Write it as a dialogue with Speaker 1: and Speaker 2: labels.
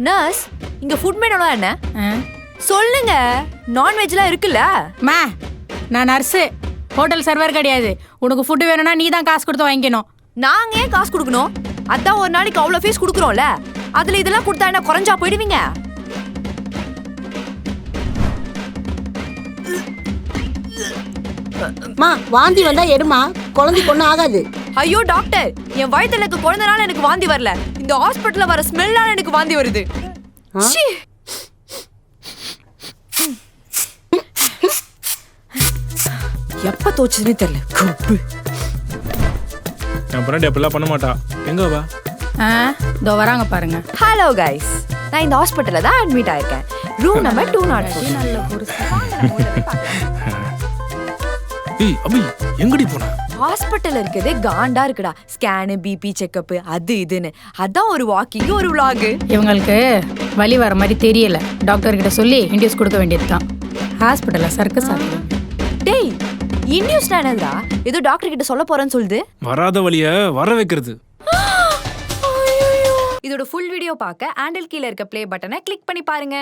Speaker 1: Nurse, இங்க food மெனுலாம் என்ன? சொல்லுங்க. நான்வெஜ்லாம் இருக்குல்ல?
Speaker 2: மா, நான் நர்ஸு, ஹோட்டல் சர்வர் கிடையாது. உனக்கு ஃபுட்டு வேணும்னா நீ தான் காசு கொடுத்து வாங்கிக்கணும்.
Speaker 1: நாங்க ஏன் காசு கொடுக்கணும்? அதான் ஒரு நாளைக்கு அவ்வளோ ஃபீஸ் கொடுக்குறோம்ல. அதுல இதெல்லாம் கொடுத்தா என்ன குறைஞ்சா போயிடுவீங்க?
Speaker 3: மா, வாந்தி வந்தா எடுமா, குழந்தைக்கு ஒன்றும் ஆகாது.
Speaker 1: ஐயோ டாக்டர், என் வயித்துல இருக்க குழந்தைனால எனக்கு வாந்தி வரல. இந்த ஹாஸ்பிட்டல்ல வர ஸ்மெல்லால எனக்கு வாந்தி வருது. ச்சீ. எப்ப தோச்சுதுன்னு தெரியல. கப்பு.
Speaker 4: என் பொண்ணாட்டி அப்படிலாம் பண்ண மாட்டா. எங்க வா?
Speaker 2: இதோ வராங்க பாருங்க.
Speaker 1: ஹலோ கைஸ், நான் இந்த ஹாஸ்பிட்டல்ல தான் அட்மிட் ஆயிருக்கேன். Room number 204.
Speaker 4: ஏய் அபி, எங்கடி போன?
Speaker 1: ஹாஸ்பிட்டல் இருக்கதே காண்டா இருக்குடா. ஸ்கேனு, பிபி செக்கப், அது இதுன்னு. அதான் ஒரு வாக்கிங், ஒரு vlog.
Speaker 2: இவங்களுக்கு வலி வர மாதிரி தெரியல. டாக்டர் கிட்ட சொல்லி இண்டியூஸ் கொடுக்க வேண்டியது தான். ஹாஸ்பிட்டல்ல சர்க்கஸ் ஆகுது.
Speaker 1: டேய், இண்டியூஸ் என்னடா? ஏதோ டாக்டர் கிட்ட சொல்ல போறேன்னு சொல்லுது.
Speaker 4: வராத வழிய வர வைக்கிறது.
Speaker 1: இதோட ஃபுல் வீடியோ பார்க்க ஹேண்டில் கீழ இருக்க ப்ளே பட்டனை கிளிக் பண்ணி பாருங்க.